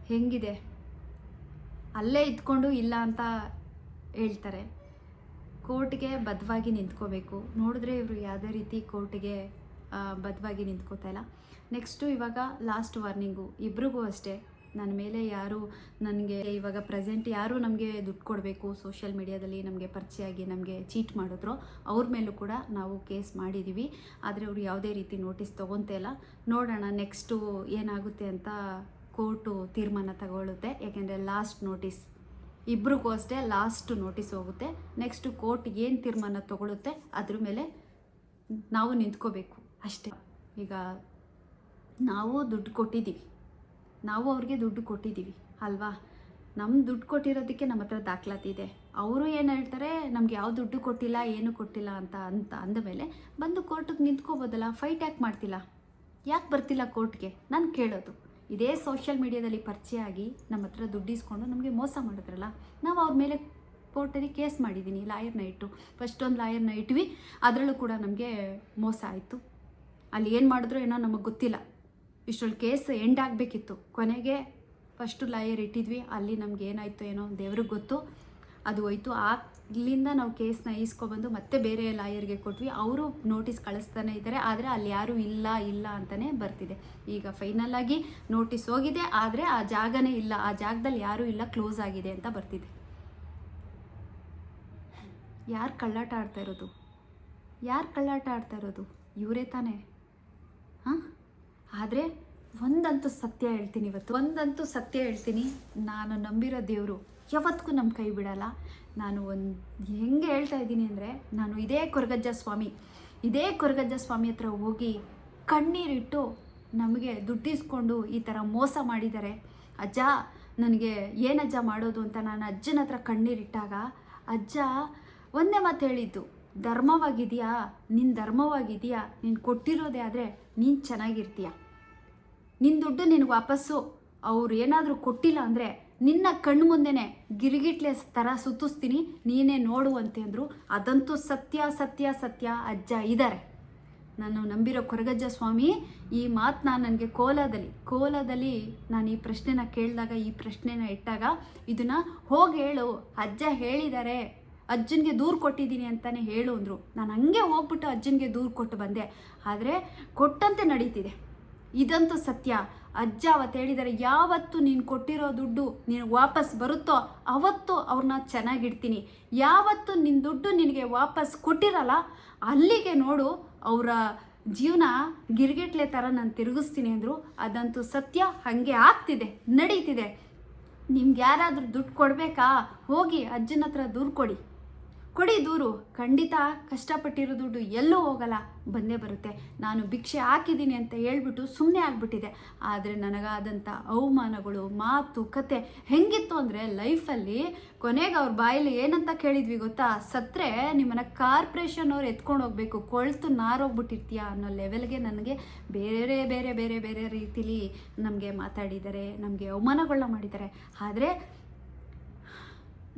ಹೆಂಗಿದೆ? ಅಲ್ಲೇ ಇದ್ಕೊಂಡು ಇಲ್ಲ ಅಂತ ಹೇಳ್ತಾರೆ. ಕೋರ್ಟ್ಗೆ ಬದ್ಧವಾಗಿ ನಿಂತ್ಕೋಬೇಕು. ನೋಡಿದ್ರೆ ಇವರು ಯಾವುದೇ ರೀತಿ ಕೋರ್ಟ್ಗೆ ಬದ್ಧವಾಗಿ ನಿಂತ್ಕೋತಾ ಇಲ್ಲ. ನೆಕ್ಸ್ಟು ಇವಾಗ ಲಾಸ್ಟ್ ವಾರ್ನಿಂಗು ಇಬ್ರಿಗೂ ಅಷ್ಟೇ. ನನ್ನ ಮೇಲೆ ನನಗೆ ಇವಾಗ ಪ್ರೆಸೆಂಟ್ ಯಾರು ನಮಗೆ ದುಡ್ಡು ಕೊಡಬೇಕು ಸೋಷಿಯಲ್ ಮೀಡಿಯಾದಲ್ಲಿ ನಮಗೆ ಪರಿಚಯ ಆಗಿ ನಮಗೆ ಚೀಟ್ ಮಾಡಿದ್ರು, ಅವ್ರ ಮೇಲೂ ಕೂಡ ನಾವು ಕೇಸ್ ಮಾಡಿದ್ದೀವಿ. ಆದರೆ ಅವರು ಯಾವುದೇ ರೀತಿ ನೋಟಿಸ್ ತೊಗೊತಾ ಇಲ್ಲ. ನೋಡೋಣ ನೆಕ್ಸ್ಟು ಏನಾಗುತ್ತೆ ಅಂತ ಕೋರ್ಟು ತೀರ್ಮಾನ ತಗೊಳ್ಳುತ್ತೆ. ಯಾಕೆಂದರೆ ಲಾಸ್ಟ್ ನೋಟಿಸ್ ಇಬ್ರಿಗೂ ಅಷ್ಟೇ ಲಾಸ್ಟ್ ನೋಟಿಸ್ ಹೋಗುತ್ತೆ. ನೆಕ್ಸ್ಟು ಕೋರ್ಟ್ ಏನು ತೀರ್ಮಾನ ತಗೊಳುತ್ತೆ ಅದ್ರ ಮೇಲೆ ನಾವು ನಿಂತ್ಕೋಬೇಕು ಅಷ್ಟೇ. ಈಗ ನಾವು ಅವ್ರಿಗೆ ದುಡ್ಡು ಕೊಟ್ಟಿದ್ದೀವಿ ಅಲ್ವಾ? ನಮ್ಮ ದುಡ್ಡು ಕೊಟ್ಟಿರೋದಕ್ಕೆ ನಮ್ಮ ಹತ್ರ ದಾಖಲಾತಿ ಇದೆ. ಅವರು ಏನು ಹೇಳ್ತಾರೆ, ನಮ್ಗೆ ಯಾವ ದುಡ್ಡು ಕೊಟ್ಟಿಲ್ಲ, ಏನು ಕೊಟ್ಟಿಲ್ಲ ಅಂತ ಅಂದಮೇಲೆ ಬಂದು ಕೋರ್ಟಿಗೆ ನಿಂತ್ಕೋಬೋದಲ್ಲ, ಫೈಟ್ ಯಾಕೆ ಮಾಡ್ತಿಲ್ಲ, ಯಾಕೆ ಬರ್ತಿಲ್ಲ ಕೋರ್ಟ್ಗೆ? ನಾನು ಕೇಳೋದು. ಇದೇ ಸೋಷಿಯಲ್ ಮೀಡಿಯಾದಲ್ಲಿ ಪರಿಚಯ ಆಗಿ ನಮ್ಮ ಹತ್ರ ದುಡ್ಡು ಇಸ್ಕೊಂಡು ನಮಗೆ ಮೋಸ ಮಾಡಿದ್ರಲ್ಲ, ನಾವು ಅವ್ರ ಮೇಲೆ ಕೋರ್ಟಲ್ಲಿ ಕೇಸ್ ಮಾಡಿದ್ದೀನಿ. ಲಾಯರ್ನ ಇಟ್ಟು ಫಸ್ಟ್ ಒಂದು ಲಾಯರ್ನ ಇಟ್ವಿ, ಅದರಲ್ಲೂ ಕೂಡ ನಮಗೆ ಮೋಸ ಆಯಿತು. ಅಲ್ಲಿ ಏನು ಮಾಡಿದ್ರು ಏನೋ ನಮಗೆ ಗೊತ್ತಿಲ್ಲ. ಇಷ್ಟೊಂದು ಕೇಸ್ ಎಂಡ್ ಆಗಬೇಕಿತ್ತು. ಕೊನೆಗೆ ಫಸ್ಟು ಲಾಯರ್ ಇಟ್ಟಿದ್ವಿ, ಅಲ್ಲಿ ನಮ್ಗೆ ಏನಾಯಿತು ಏನೋ ದೇವ್ರಿಗೆ ಗೊತ್ತು. ಅದು ಹೋಯ್ತು. ಅಲ್ಲಿಂದ ನಾವು ಕೇಸ್ನ ಈಸ್ಕೊಬಂದು ಮತ್ತೆ ಬೇರೆ ಲಾಯರ್ಗೆ ಕೊಟ್ವಿ. ಅವರು ನೋಟಿಸ್ ಕಳಿಸ್ತಾನೆ ಇದ್ದಾರೆ, ಆದರೆ ಅಲ್ಲಿ ಯಾರೂ ಇಲ್ಲ ಅಂತಲೇ ಬರ್ತಿದೆ. ಈಗ ಫೈನಲ್ಲಾಗಿ ನೋಟಿಸ್ ಹೋಗಿದೆ, ಆದರೆ ಆ ಜಾಗನೇ ಇಲ್ಲ, ಆ ಜಾಗದಲ್ಲಿ ಯಾರೂ ಇಲ್ಲ, ಕ್ಲೋಸ್ ಆಗಿದೆ ಅಂತ ಬರ್ತಿದೆ. ಯಾರು ಕಳ್ಳಾಟ ಆಡ್ತಾ ಇರೋದು? ಇವರೇ ತಾನೇ. ಹಾಂ, ಆದರೆ ಒಂದಂತೂ ಸತ್ಯ ಹೇಳ್ತೀನಿ, ನಾನು ನಂಬಿರೋ ದೇವರು ಯಾವತ್ತಿಗೂ ನಮ್ಮ ಕೈ ಬಿಡಲ್ಲ. ನಾನು ಹೆಂಗೆ ಹೇಳ್ತಾ ಇದ್ದೀನಿ ಅಂದರೆ, ನಾನು ಇದೇ ಕೊರಗಜ್ಜ ಸ್ವಾಮಿ ಹತ್ರ ಹೋಗಿ ಕಣ್ಣೀರಿಟ್ಟು ನಮಗೆ ದುಡ್ಡಿಸ್ಕೊಂಡು ಈ ಥರ ಮೋಸ ಮಾಡಿದ್ದಾರೆ ಅಜ್ಜ, ನನಗೆ ಏನಜ್ಜ ಮಾಡೋದು ಅಂತ ನಾನು ಅಜ್ಜನ ಹತ್ರ ಕಣ್ಣೀರಿಟ್ಟಾಗ ಅಜ್ಜ ಒಂದೇ ಮಾತು ಹೇಳಿದ್ದು, ಧರ್ಮವಾಗಿದೆಯಾ, ನೀನು ಕೊಟ್ಟಿರೋದೇ ಆದರೆ ನೀನು ಚೆನ್ನಾಗಿರ್ತೀಯ. ನಿನ್ನ ದುಡ್ಡು ನಿನಗೆ ವಾಪಸ್ಸು ಅವ್ರು ಏನಾದರೂ ಕೊಟ್ಟಿಲ್ಲ ಅಂದರೆ ನಿನ್ನ ಕಣ್ಣು ಮುಂದೆನೇ ಗಿರಿಗಿಟ್ಲೆ ಥರ ಸುತ್ತಿಸ್ತೀನಿ, ನೀನೇ ನೋಡುವಂತೆ ಅಂದರು. ಅದಂತೂ ಸತ್ಯ ಅಜ್ಜ ಇದ್ದಾರೆ. ನಾನು ನಂಬಿರೋ ಕೊರಗಜ್ಜ ಸ್ವಾಮಿ ಈ ಮಾತನ್ನ ನನಗೆ ಕೋಲದಲ್ಲಿ ನಾನು ಈ ಪ್ರಶ್ನೆನ ಕೇಳಿದಾಗ, ಈ ಪ್ರಶ್ನೆನ ಇಟ್ಟಾಗ, ಇದನ್ನು ಹೋಗಿ ಹೇಳು, ಅಜ್ಜ ಹೇಳಿದ್ದಾರೆ, ಅಜ್ಜನಿಗೆ ದೂರು ಕೊಟ್ಟಿದ್ದೀನಿ ಅಂತಲೇ ಹೇಳು ಅಂದರು. ನಾನು ಹಂಗೆ ಹೋಗ್ಬಿಟ್ಟು ಅಜ್ಜನಿಗೆ ದೂರು ಕೊಟ್ಟು ಬಂದೆ, ಆದರೆ ಕೊಟ್ಟಂತೆ ನಡೀತಿದೆ. ಇದಂತೂ ಸತ್ಯ. ಅಜ್ಜ ಅವತ್ತು ಹೇಳಿದ್ದಾರೆ, ಯಾವತ್ತು ನೀನು ಕೊಟ್ಟಿರೋ ದುಡ್ಡು ನೀನು ವಾಪಸ್ ಬರುತ್ತೋ ಅವತ್ತು ಅವ್ರನ್ನ ಚೆನ್ನಾಗಿಡ್ತೀನಿ, ಯಾವತ್ತು ನಿನ್ನ ದುಡ್ಡು ನಿನಗೆ ವಾಪಸ್ ಕೊಟ್ಟಿರಲ್ಲ ಅಲ್ಲಿಗೆ ನೋಡು ಅವರ ಜೀವನ ಗಿರ್ಗೆಟ್ಲೆ ಥರ ನಾನು ತಿರುಗಿಸ್ತೀನಿ ಅಂದರು. ಅದಂತೂ ಸತ್ಯ, ಹಾಗೆ ಆಗ್ತಿದೆ, ನಡೀತಿದೆ. ನಿಮ್ಗೆ ಯಾರಾದರೂ ದುಡ್ಡು ಕೊಡಬೇಕಾ, ಹೋಗಿ ಅಜ್ಜನ ಹತ್ರ ದೂರು ಕೊಡಿ ದೂರು. ಖಂಡಿತ ಕಷ್ಟಪಟ್ಟಿರೋ ದುಡ್ಡು ಎಲ್ಲೂ ಹೋಗಲ್ಲ, ಬಂದೇ ಬರುತ್ತೆ. ನಾನು ಭಿಕ್ಷೆ ಹಾಕಿದ್ದೀನಿ ಅಂತ ಹೇಳ್ಬಿಟ್ಟು ಸುಮ್ಮನೆ ಆಗಿಬಿಟ್ಟಿದೆ. ಆದರೆ ನನಗಾದಂಥ ಅವಮಾನಗಳು, ಮಾತು ಕತೆ ಹೆಂಗಿತ್ತು ಅಂದರೆ, ಲೈಫಲ್ಲಿ ಕೊನೆಗೆ ಅವ್ರ ಬಾಯಲ್ಲಿ ಏನಂತ ಕೇಳಿದ್ವಿ ಗೊತ್ತಾ, ಸತ್ತರೆ ನಿಮ್ಮನ್ನು ಕಾರ್ಪೊರೇಷನ್ ಅವ್ರು ಎತ್ಕೊಂಡು ಹೋಗಬೇಕು, ಕೊಳ್ತು ನಾರೋಗ್ಬಿಟ್ಟಿರ್ತೀಯ ಅನ್ನೋ ಲೆವೆಲ್ಗೆ ನನಗೆ ಬೇರೆ ರೀತಿಲಿ ನಮಗೆ ಮಾತಾಡಿದ್ದಾರೆ, ನಮಗೆ ಅವಮಾನಗಳನ್ನ ಮಾಡಿದ್ದಾರೆ. ಆದರೆ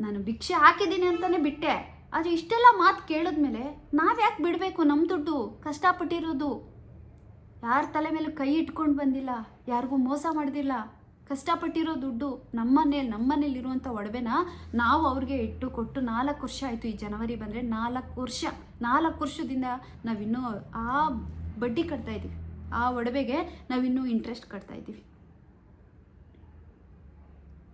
ನಾನು ಭಿಕ್ಷೆ ಹಾಕಿದ್ದೀನಿ ಅಂತಲೇ ಬಿಟ್ಟೆ. ಆದರೆ ಇಷ್ಟೆಲ್ಲ ಮಾತು ಕೇಳಿದ್ಮೇಲೆ ನಾವ್ಯಾಕೆ ಬಿಡಬೇಕು? ನಮ್ಮ ದುಡ್ಡು ಕಷ್ಟಪಟ್ಟಿರೋದು, ಯಾರ ತಲೆ ಮೇಲೆ ಕೈ ಇಟ್ಕೊಂಡು ಬಂದಿಲ್ಲ, ಯಾರಿಗೂ ಮೋಸ ಮಾಡೋದಿಲ್ಲ, ಕಷ್ಟಪಟ್ಟಿರೋ ದುಡ್ಡು ನಮ್ಮನೇಲಿರುವಂಥ ಒಡವೆನ ನಾವು ಅವ್ರಿಗೆ ಇಟ್ಟು ಕೊಟ್ಟು 4 ವರ್ಷ ಆಯಿತು. ಈ ಜನವರಿ ಬಂದರೆ 4 ವರ್ಷದಿಂದ ನಾವಿನ್ನೂ ಆ ಬಡ್ಡಿ ಕಟ್ತಾಯಿದ್ದೀವಿ, ಆ ಒಡವೆಗೆ ನಾವಿನ್ನೂ ಇಂಟ್ರೆಸ್ಟ್ ಕಟ್ತಾಯಿದ್ದೀವಿ,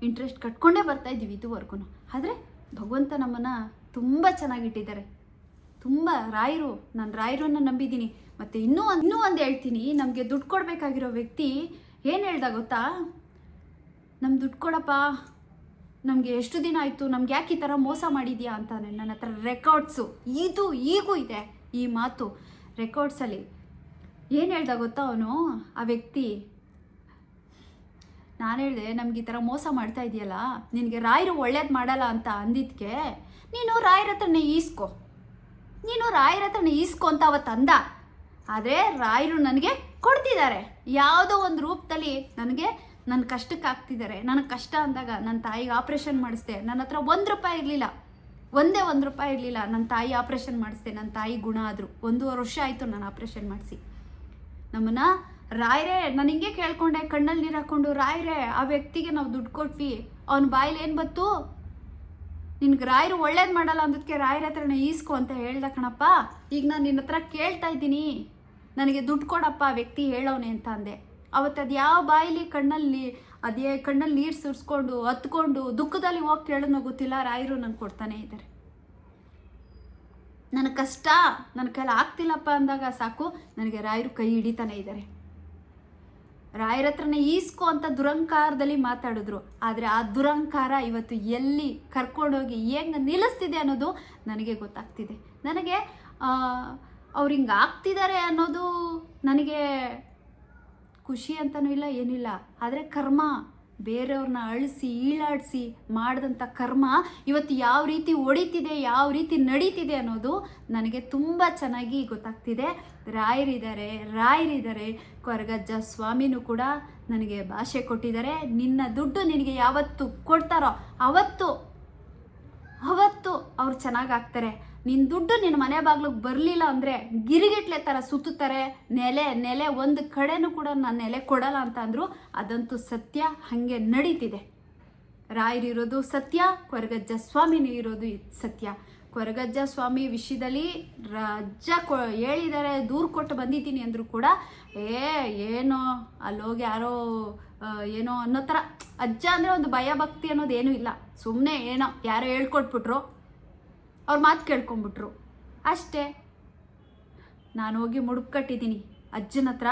ಇಂಟ್ರೆಸ್ಟ್ ಕಟ್ಕೊಂಡೇ ಬರ್ತಾಯಿದ್ದೀವಿ ಇದುವರೆಗೂ. ಆದರೆ ಭಗವಂತ ನಮ್ಮನ್ನು ತುಂಬ ಚೆನ್ನಾಗಿಟ್ಟಿದ್ದಾರೆ, ತುಂಬ ರಾಯರು. ನಾನು ರಾಯರನ್ನು ನಂಬಿದ್ದೀನಿ. ಮತ್ತು ಇನ್ನೂ ಒಂದು ಹೇಳ್ತೀನಿ, ನಮಗೆ ದುಡ್ಡು ಕೊಡಬೇಕಾಗಿರೋ ವ್ಯಕ್ತಿ ಏನು ಹೇಳ್ದ ಗೊತ್ತಾ, ನಮ್ಮ ದುಡ್ಡು ಕೊಡಪ್ಪ, ನಮಗೆ ಎಷ್ಟು ದಿನ ಆಯಿತು, ನಮ್ಗೆ ಯಾಕೆ ಈ ಥರ ಮೋಸ ಮಾಡಿದ್ಯಾ ಅಂತಾನೆ. ನನ್ನ ಹತ್ರ ರೆಕಾರ್ಡ್ಸು ಈಗೂ ಇದೆ ಈ ಮಾತು ರೆಕಾರ್ಡ್ಸಲ್ಲಿ. ಏನು ಹೇಳ್ದ ಗೊತ್ತಾ ಅವನು, ಆ ವ್ಯಕ್ತಿ, ನಾನು ಹೇಳಿದೆ, ನಮ್ಗೆ ಈ ಥರ ಮೋಸ ಮಾಡ್ತಾ ಇದೆಯಲ್ಲ, ನಿನಗೆ ರಾಯರು ಒಳ್ಳೇದು ಮಾಡಲ್ಲ ಅಂತ ಅಂದಿದ್ದಕ್ಕೆ ನೀನು ರಾಯರ ಹತ್ರನೇ ಈಸ್ಕೊ ಅಂತ ಅವತ್ತು ಅಂದ. ಆದರೆ ರಾಯರು ನನಗೆ ಕೊಡ್ತಿದ್ದಾರೆ, ಯಾವುದೋ ಒಂದು ರೂಪದಲ್ಲಿ ನನಗೆ ನನ್ನ ಕಷ್ಟಕ್ಕೆ ಆಗ್ತಿದ್ದಾರೆ. ನನಗೆ ಕಷ್ಟ ಅಂದಾಗ ನನ್ನ ತಾಯಿಗೆ ಆಪ್ರೇಷನ್ ಮಾಡಿಸ್ದೆ, ನನ್ನ ಹತ್ರ $1 ಇರಲಿಲ್ಲ, ಒಂದೇ $1 ಇರಲಿಲ್ಲ. ನನ್ನ ತಾಯಿ ಆಪ್ರೇಷನ್ ಮಾಡಿಸ್ದೆ, ನನ್ನ ತಾಯಿ ಗುಣ ಆದರು. 1.5 ವರ್ಷ ಆಯಿತು ನಾನು ಆಪ್ರೇಷನ್ ಮಾಡಿಸಿ. ನಮ್ಮನ್ನು ರಾಯರೇ, ನಾನು ಹಿಂಗೆ ಕೇಳ್ಕೊಂಡೆ, ಕಣ್ಣಲ್ಲಿ ನೀರು ಹಾಕ್ಕೊಂಡು, ರಾಯರೇ ಆ ವ್ಯಕ್ತಿಗೆ ನಾವು ದುಡ್ಡು ಕೊಟ್ವಿ, ಅವನ ಬಾಯಲ್ಲಿ ಏನು ಬತ್ತು, ನಿನ್ಗೆ ರಾಯರು ಒಳ್ಳೇದು ಮಾಡಲ್ಲ ಅಂದಕ್ಕೆ ರಾಯರ ಹತ್ರನ ಈಸ್ಕೊ ಅಂತ ಹೇಳ್ದ ಕಣಪ್ಪ. ಈಗ ನಾನು ನಿನ್ನ ಹತ್ರ ಕೇಳ್ತಾ ಇದ್ದೀನಿ, ನನಗೆ ದುಡ್ಡು ಕೊಡಪ್ಪ ವ್ಯಕ್ತಿ ಹೇಳೋನೆ ಅಂತ ಅಂದೆ. ಅವತ್ತು ಅದು ಯಾವ ಬಾಯಲ್ಲಿ ಕಣ್ಣಲ್ಲಿ ನೀರು ಸುರಿಸ್ಕೊಂಡು ಹತ್ಕೊಂಡು ದುಃಖದಲ್ಲಿ ಹೋಗಿ ಕೇಳೋನೋ ಗೊತ್ತಿಲ್ಲ, ರಾಯರು ನನಗೆ ಕೊಡ್ತಾನೆ ಇದ್ದಾರೆ. ನನ್ನ ಕಷ್ಟ ನನ್ನ ಕೈಲಿ ಆಗ್ತಿಲ್ಲಪ್ಪ ಅಂದಾಗ ಸಾಕು, ನನಗೆ ರಾಯರು ಕೈ ಹಿಡಿತಾನೆ ಇದ್ದಾರೆ. ರಾಯರ ಹತ್ರನೇ ಈಸ್ಕೊ ಅಂತ ದುರಂಕಾರದಲ್ಲಿ ಮಾತಾಡಿದ್ರು. ಆದರೆ ಆ ದುರಂಕಾರ ಇವತ್ತು ಎಲ್ಲಿ ಕರ್ಕೊಂಡೋಗಿ ಹೆಂಗೆ ನಿಲ್ಲಿಸ್ತಿದೆ ಅನ್ನೋದು ನನಗೆ ಗೊತ್ತಾಗ್ತಿದೆ. ನನಗೆ ಅವ್ರು ಹಿಂಗೆ ಆಗ್ತಿದ್ದಾರೆ ಅನ್ನೋದು ನನಗೆ ಖುಷಿ ಅಂತನೂ ಇಲ್ಲ, ಏನಿಲ್ಲ. ಆದರೆ ಕರ್ಮ ಬೇರೆಯವ್ರನ್ನ ಅಳಿಸಿ ಈಳಾಡಿಸಿ ಮಾಡಿದಂಥ ಕರ್ಮ ಇವತ್ತು ಯಾವ ರೀತಿ ಹೊಡಿತಿದೆ, ಯಾವ ರೀತಿ ನಡೀತಿದೆ ಅನ್ನೋದು ನನಗೆ ತುಂಬ ಚೆನ್ನಾಗಿ ಗೊತ್ತಾಗ್ತಿದೆ. ರಾಯರಿದ್ದಾರೆ, ಕೊರಗಜ್ಜ ಸ್ವಾಮಿನೂ ಕೂಡ ನನಗೆ ಭಾಷೆ ಕೊಟ್ಟಿದ್ದಾರೆ. ನಿನ್ನ ದುಡ್ಡು ನಿನಗೆ ಯಾವತ್ತು ಕೊಡ್ತಾರೋ ಅವತ್ತು ಅವ್ರು ಚೆನ್ನಾಗಾಗ್ತಾರೆ. ನಿನ್ನ ದುಡ್ಡು ನಿನ್ನ ಮನೆ ಬಾಗ್ಲಿಗೆ ಬರಲಿಲ್ಲ ಅಂದರೆ ಗಿರಿಗಿಟ್ಲೆ ಥರ ಸುತ್ತುತ್ತಾರೆ. ನೆಲೆ ಒಂದು ಕಡೆನೂ ಕೂಡ ನಾನು ನೆಲೆ ಕೊಡಲ್ಲ ಅಂತ ಅಂದರು. ಅದಂತೂ ಸತ್ಯ, ಹಾಗೆ ನಡೀತಿದೆ. ರಾಯರಿರೋದು ಸತ್ಯ, ಕೊರಗಜ್ಜ ಸ್ವಾಮಿನೂ ಇರೋದು ಸತ್ಯ. ಕೊರಗಜ್ಜ ಸ್ವಾಮಿ ವಿಷಯದಲ್ಲಿ ಅಜ್ಜ ಹೇಳಿದ್ದಾರೆ, ದೂರು ಕೊಟ್ಟು ಬಂದಿದ್ದೀನಿ ಅಂದರೂ ಕೂಡ ಏನೋ ಅಲ್ಲೋಗಿ ಯಾರೋ ಏನೋ ಅನ್ನೋ ಥರ. ಅಜ್ಜ ಅಂದರೆ ಒಂದು ಭಯ ಭಕ್ತಿ ಅನ್ನೋದು ಏನೂ ಇಲ್ಲ. ಸುಮ್ಮನೆ ಏನೋ ಯಾರೋ ಹೇಳ್ಕೊಟ್ಬಿಟ್ರು, ಅವ್ರ ಮಾತು ಕೇಳ್ಕೊಂಬಿಟ್ರು ಅಷ್ಟೇ. ನಾನು ಹೋಗಿ ಮುಡುಪು ಕಟ್ಟಿದ್ದೀನಿ, ಅಜ್ಜನ ಹತ್ರ